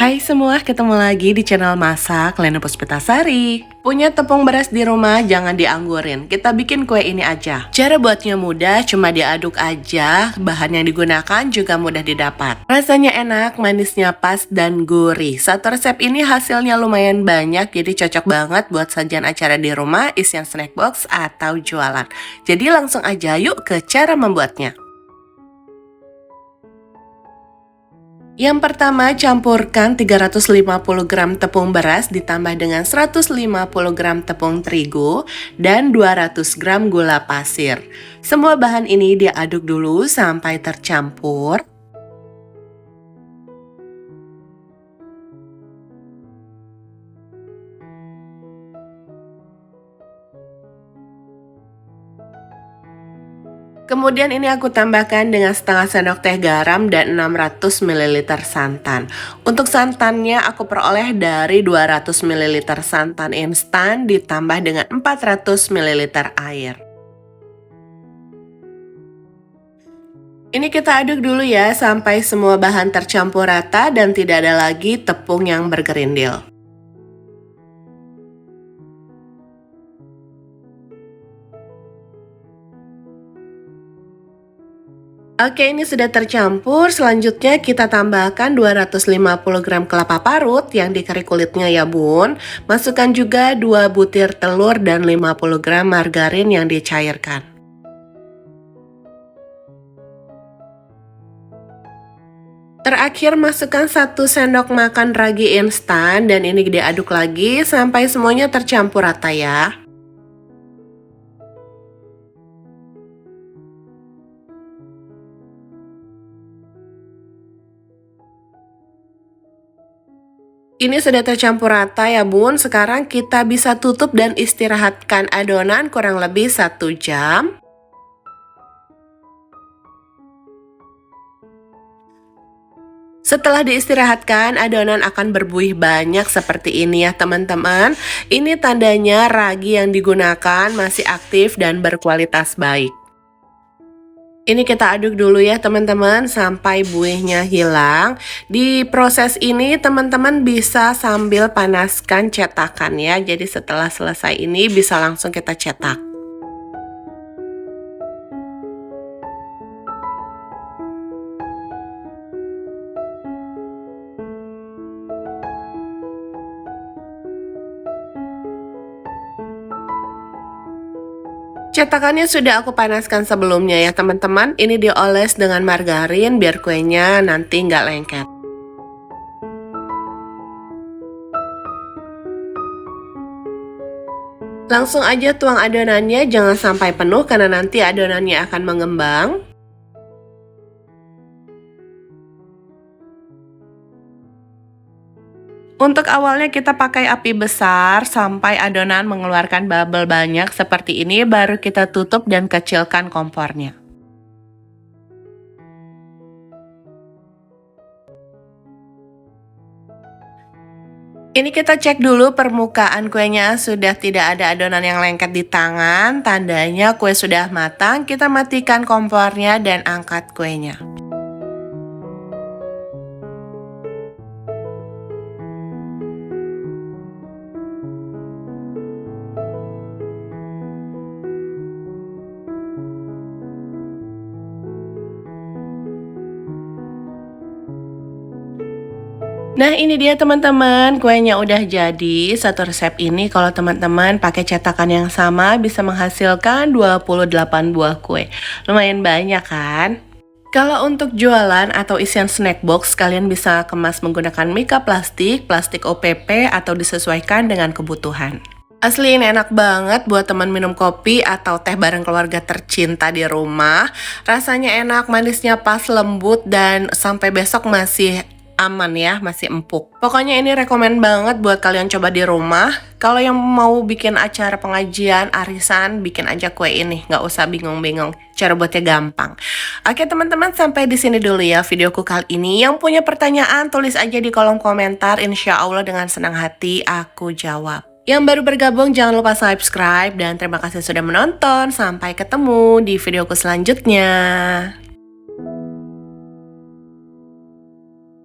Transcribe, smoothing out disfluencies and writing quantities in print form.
Hai semua, ketemu lagi di channel Masak Lena Puspitasari. Punya tepung beras di rumah, jangan dianggurin. Kita bikin kue ini aja. Cara buatnya mudah, cuma diaduk aja. Bahan yang digunakan juga mudah didapat. Rasanya enak, manisnya pas, dan gurih. Satu resep ini hasilnya lumayan banyak, jadi cocok banget buat sajian acara di rumah, isian snack box, atau jualan. Jadi langsung aja yuk ke cara membuatnya. Yang pertama, campurkan 350 gram tepung beras ditambah dengan 150 gram tepung terigu dan 200 gram gula pasir. Semua bahan ini diaduk dulu sampai tercampur. Kemudian ini aku tambahkan dengan setengah sendok teh garam dan 600 ml santan. Untuk santannya aku peroleh dari 200 ml santan instan ditambah dengan 400 ml air. Ini kita aduk dulu ya sampai semua bahan tercampur rata dan tidak ada lagi tepung yang bergerindil. Oke, ini sudah tercampur. Selanjutnya kita tambahkan 250 gram kelapa parut yang dikari kulitnya ya bun. Masukkan juga 2 butir telur dan 50 gram margarin yang dicairkan. Terakhir masukkan 1 sendok makan ragi instan dan ini diaduk lagi sampai semuanya tercampur rata ya. Ini sudah tercampur rata ya bun. Sekarang kita bisa tutup dan istirahatkan adonan kurang lebih 1 jam. Setelah diistirahatkan, adonan akan berbuih banyak seperti ini ya teman-teman. Ini tandanya ragi yang digunakan masih aktif dan berkualitas baik. Ini kita aduk dulu ya teman-teman sampai buihnya hilang. Di proses ini teman-teman bisa sambil panaskan cetakan ya. Jadi setelah selesai ini bisa langsung kita cetak. Cetakannya sudah aku panaskan sebelumnya ya teman-teman. Ini dioles dengan margarin biar kuenya nanti nggak lengket. Langsung aja tuang adonannya, jangan sampai penuh karena nanti adonannya akan mengembang. Untuk awalnya kita pakai api besar sampai adonan mengeluarkan bubble banyak seperti ini, baru kita tutup dan kecilkan kompornya. Ini kita cek dulu permukaan kuenya sudah tidak ada adonan yang lengket di tangan, tandanya kue sudah matang. Kita matikan kompornya dan angkat kuenya. Nah ini dia teman-teman, kuenya udah jadi. Satu resep ini kalau teman-teman pakai cetakan yang sama bisa menghasilkan 28 buah kue. Lumayan banyak kan? Kalau untuk jualan atau isian snack box, kalian bisa kemas menggunakan mika plastik, plastik OPP, atau disesuaikan dengan kebutuhan. Asli ini enak banget buat teman minum kopi atau teh bareng keluarga tercinta di rumah. Rasanya enak, manisnya pas, lembut, dan sampai besok masih aman ya, masih empuk. Pokoknya ini rekomen banget buat kalian coba di rumah. Kalau yang mau bikin acara pengajian, arisan, bikin aja kue ini. Nggak usah bingung-bingung, cara buatnya gampang. Oke teman-teman, sampai di sini dulu ya videoku kali ini. Yang punya pertanyaan, tulis aja di kolom komentar. Insya Allah dengan senang hati aku jawab. Yang baru bergabung jangan lupa subscribe dan terima kasih sudah menonton. Sampai ketemu di videoku selanjutnya.